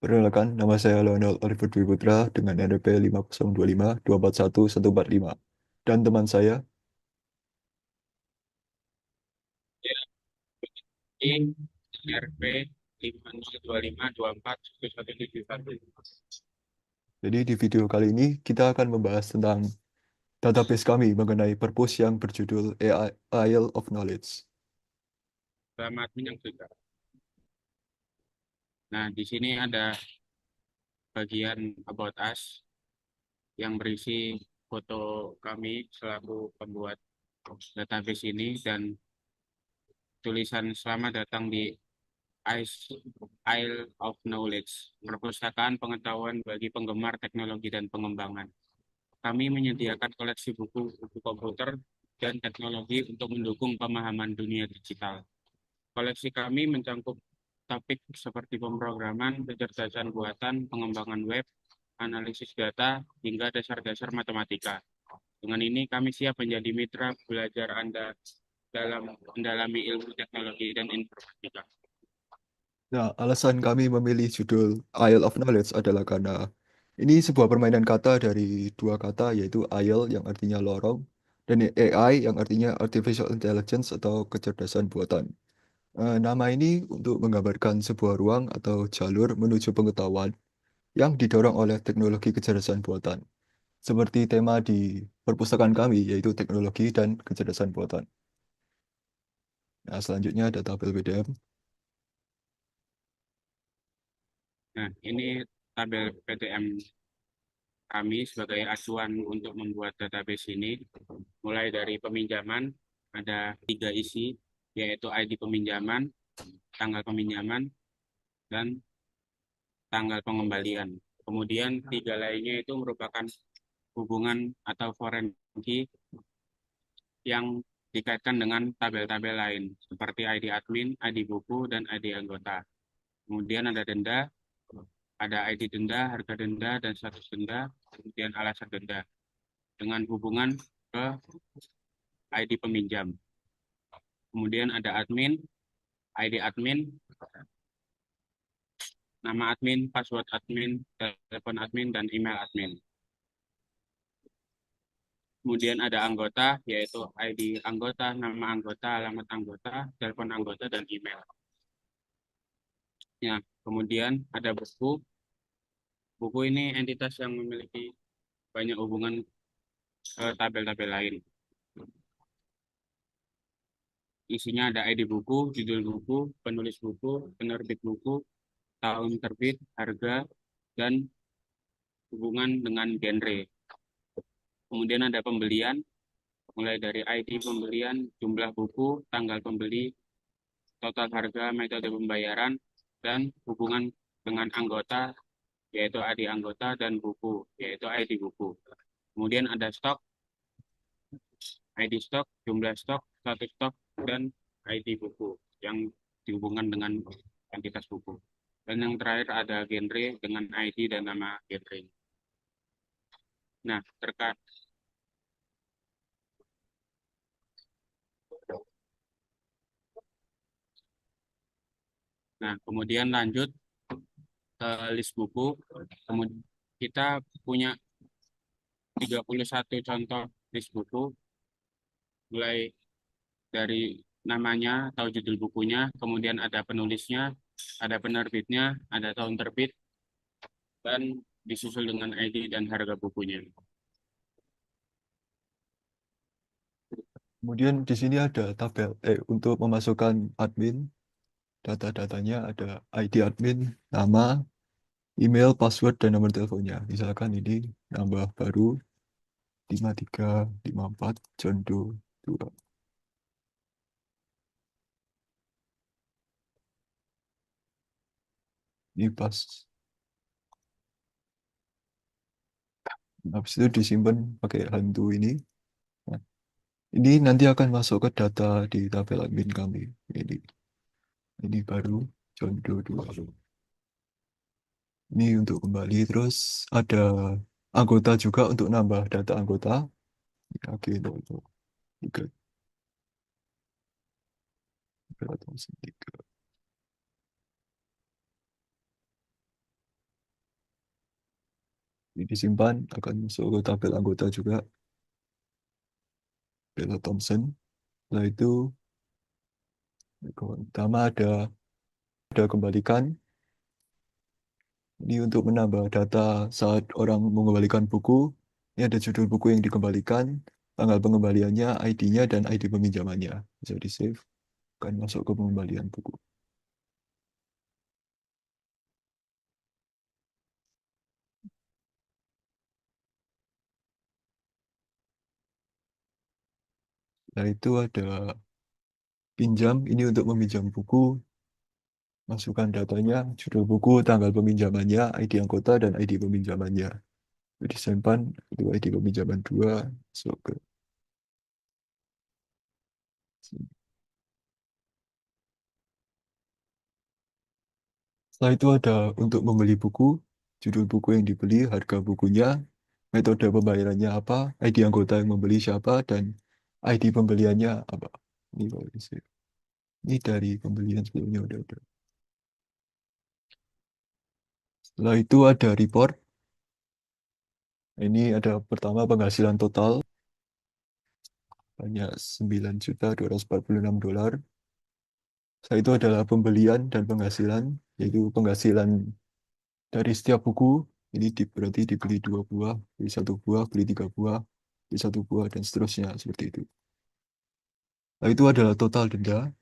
Perkenalkan, nama saya Leonel Oliver Dwi Putra dengan NRP 5025241145 dan teman saya. I RP 5025241171. Jadi di video kali ini kita akan membahas tentang database kami mengenai purpose yang berjudul AI Isle of Knowledge. Selamat menyaksikan. Nah, di sini ada bagian About Us yang berisi foto kami selaku pembuat database ini dan tulisan selamat datang di Isle of Knowledge, perpustakaan pengetahuan bagi penggemar teknologi dan pengembangan. Kami menyediakan koleksi buku komputer dan teknologi untuk mendukung pemahaman dunia digital. Koleksi kami mencakup topik seperti pemrograman, kecerdasan buatan, pengembangan web, analisis data, hingga dasar-dasar matematika. Dengan ini kami siap menjadi mitra belajar Anda dalam mendalami ilmu teknologi dan informatika. Nah, alasan kami memilih judul Isle of Knowledge adalah karena ini sebuah permainan kata dari dua kata, yaitu Isle yang artinya lorong dan AI yang artinya Artificial Intelligence atau kecerdasan buatan. Nama ini untuk menggambarkan sebuah ruang atau jalur menuju pengetahuan yang didorong oleh teknologi kecerdasan buatan. Seperti tema di perpustakaan kami, yaitu teknologi dan kecerdasan buatan. Nah, selanjutnya ada tabel PDM. Nah, ini tabel PTM kami sebagai acuan untuk membuat database ini. Mulai dari peminjaman, ada 3 isi, yaitu ID peminjaman, tanggal peminjaman, dan tanggal pengembalian. Kemudian 3 lainnya itu merupakan hubungan atau foreign key yang dikaitkan dengan tabel-tabel lain, seperti ID admin, ID buku, dan ID anggota. Kemudian ada denda, ada ID denda, harga denda, dan status denda, kemudian alasan denda, dengan hubungan ke ID peminjam. Kemudian ada admin, ID admin, nama admin, password admin, telepon admin, dan email admin. Kemudian ada anggota, yaitu ID anggota, nama anggota, alamat anggota, telepon anggota, dan email. Ya, kemudian ada buku. Buku ini entitas yang memiliki banyak hubungan ke tabel-tabel lain. Isinya ada ID buku, judul buku, penulis buku, penerbit buku, tahun terbit, harga, dan hubungan dengan genre. Kemudian ada pembelian, mulai dari ID pembelian, jumlah buku, tanggal pembeli, total harga, metode pembayaran, dan hubungan dengan anggota, yaitu ID anggota, dan buku, yaitu ID buku. Kemudian ada stok, ID stok, jumlah stok, status stok, dan ID buku yang dihubungkan dengan entitas buku. Dan yang terakhir ada genre dengan ID dan nama genre. Nah, terkait kemudian lanjut ke list buku. Kemudian kita punya 31 contoh list buku, mulai dari namanya atau judul bukunya, kemudian ada penulisnya, ada penerbitnya, ada tahun terbit, dan disusul dengan ID dan harga bukunya. Kemudian di sini ada tabel untuk memasukkan admin, data-datanya ada ID admin, nama, email, password, dan nomor teleponnya. Misalkan ini nambah baru 5354 John Doe 2. Ini pas. Habis itu disimpan pakai hantu ini. Nah, ini nanti akan masuk ke data di tabel admin kami. Ini baru John Doe 2. Ini untuk kembali. Terus ada anggota juga untuk nambah data anggota. Oke, itu. tiga, Bella Thompson tiga. Ini disimpan, akan masuk ke tabel anggota juga, Bella Thompson. Setelah itu, pertama ada kembalikan. Ini untuk menambah data saat orang mengembalikan buku. Ini ada judul buku yang dikembalikan, tanggal pengembaliannya, ID-nya, dan ID peminjamannya. Bisa di-save, akan masuk ke pengembalian buku. Nah, itu ada pinjam, ini untuk meminjam buku, masukkan datanya, judul buku, tanggal peminjamannya, ID anggota, dan ID peminjamannya. Itu disimpan, itu ID peminjaman 2, masuk ke sini. Setelah itu ada untuk membeli buku, judul buku yang dibeli, harga bukunya, metode pembayarannya apa, ID anggota yang membeli siapa, dan ID pembeliannya apa. Ini baru di-save. Ini dari pembelian sebelumnya udah. Setelah itu ada report. Ini ada pertama penghasilan total banyak 9.246 dolar. Setelah itu adalah pembelian dan penghasilan, yaitu penghasilan dari setiap buku. Ini berarti dibeli 2 buah, beli 1 buah, beli 3 buah, beli 1 buah, dan seterusnya seperti itu. Nah, itu adalah total denda.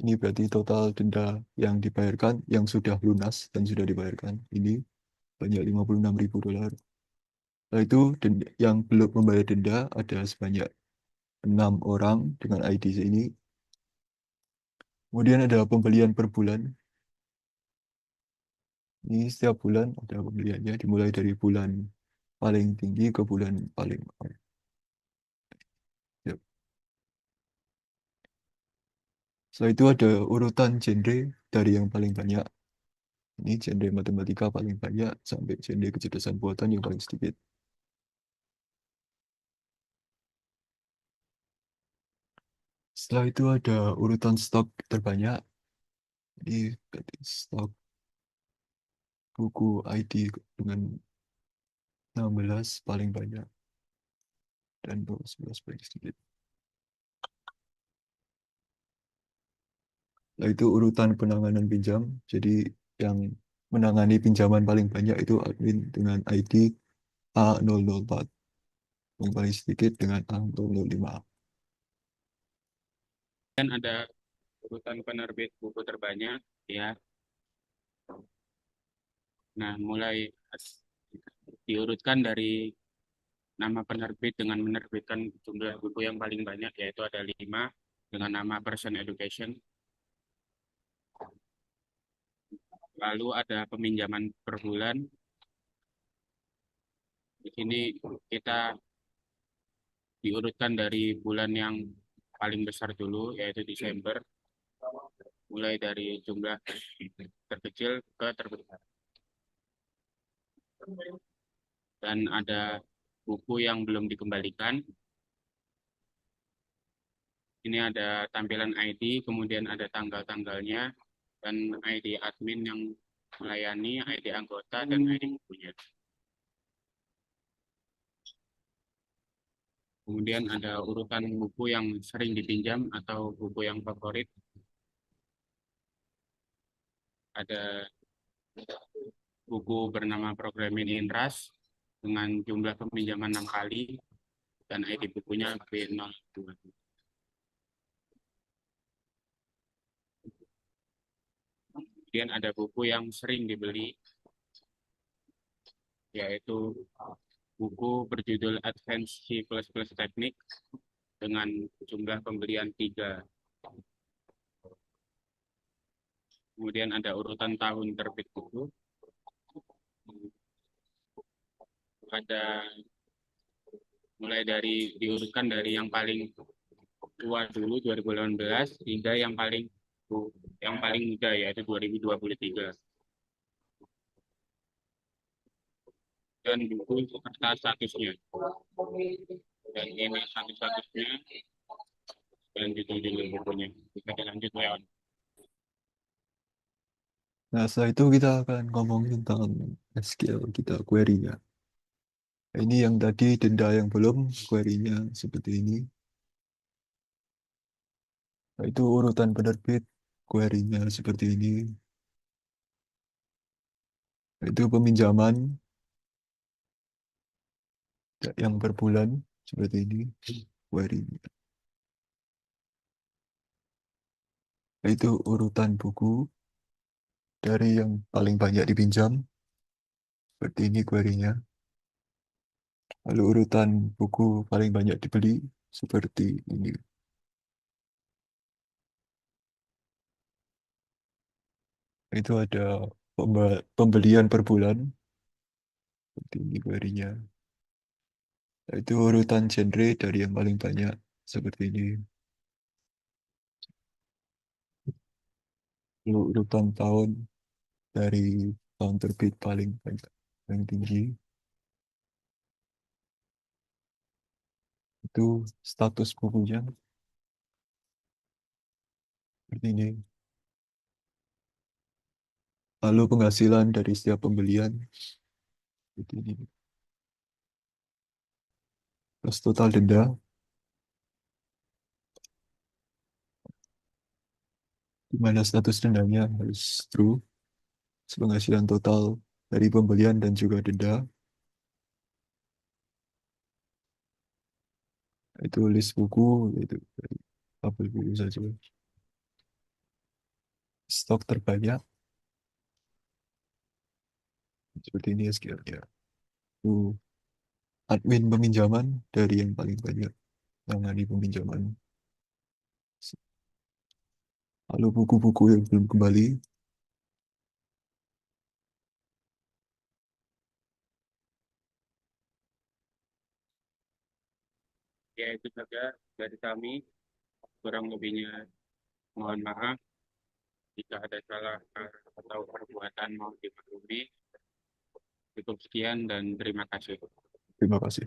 Ini berarti total denda yang dibayarkan, yang sudah lunas dan sudah dibayarkan. Ini banyak 56.000 dolar. Nah, itu yang belum membayar denda ada sebanyak 6 orang dengan ID ini. Kemudian ada pembelian per bulan. Ini setiap bulan ada pembeliannya, dimulai dari bulan paling tinggi ke bulan paling bawah. Ya. Setelah itu ada urutan genre dari yang paling banyak. Ini genre matematika paling banyak sampai genre kecerdasan buatan yang paling sedikit. Setelah itu ada urutan stok terbanyak. Ini berarti stok buku ID dengan 16 paling banyak dan 11 paling sedikit. Nah, itu urutan penanganan pinjam. Jadi yang menangani pinjaman paling banyak itu admin dengan ID A004. Yang paling sedikit dengan A005. Dan ada urutan penerbit buku terbanyak, ya. Nah, mulai diurutkan dari nama penerbit dengan menerbitkan jumlah buku yang paling banyak, yaitu ada 5 dengan nama Person Education. Lalu ada peminjaman per bulan. Di sini kita diurutkan dari bulan yang paling besar dulu, yaitu Desember, mulai dari jumlah terkecil ke terbesar. Dan ada buku yang belum dikembalikan. Ini ada tampilan ID, kemudian ada tanggal-tanggalnya, dan ID admin yang melayani, ID anggota, dan ID bukunya. Kemudian ada urutan buku yang sering dipinjam atau buku yang favorit. Ada buku bernama Programming in Rust dengan jumlah peminjaman 6 kali dan ID bukunya B02. Kemudian ada buku yang sering dibeli, yaitu buku berjudul Advanced C++ Technique dengan jumlah pembelian 3. Kemudian ada urutan tahun terbit buku. Ada mulai dari diurutkan dari yang paling tua dulu 2018 hingga yang paling muda yaitu 2023. Dan buku serta statusnya. Dan ini statusnya lanjut dulu bukunya. Kita lanjut Leon. Nah, setelah itu kita akan ngomong tentang SQL kita, query-nya. Ini yang tadi denda yang belum, query-nya seperti ini. Nah, itu urutan penerbit, query-nya seperti ini. Nah, itu peminjaman yang per bulan, seperti ini, query-nya. Nah, itu urutan buku dari yang paling banyak dipinjam, seperti ini query-nya. Lalu urutan buku paling banyak dibeli, seperti ini. Itu ada pembelian per bulan, seperti ini query-nya. Nah, itu urutan genre dari yang paling banyak, seperti ini. Lalu urutan tahun dari tahun terbit paling banyak, paling tinggi, itu status bukunya, seperti ini. Lalu penghasilan dari setiap pembelian, seperti ini. Terus total denda, di mana status dendanya harus true, penghasilan total dari pembelian dan juga denda, itu list buku, itu dari tabel buku saja. Stok terbanyak, seperti ini SQL-nya. Itu admin peminjaman dari yang paling banyak menangani peminjaman. Lalu buku-buku yang belum kembali, Ya itu saja dari kami. Kurang lebihnya mohon maaf jika ada salah atau perbuatan mau dimaklumi. Cukup sekian dan terima kasih. terima kasih.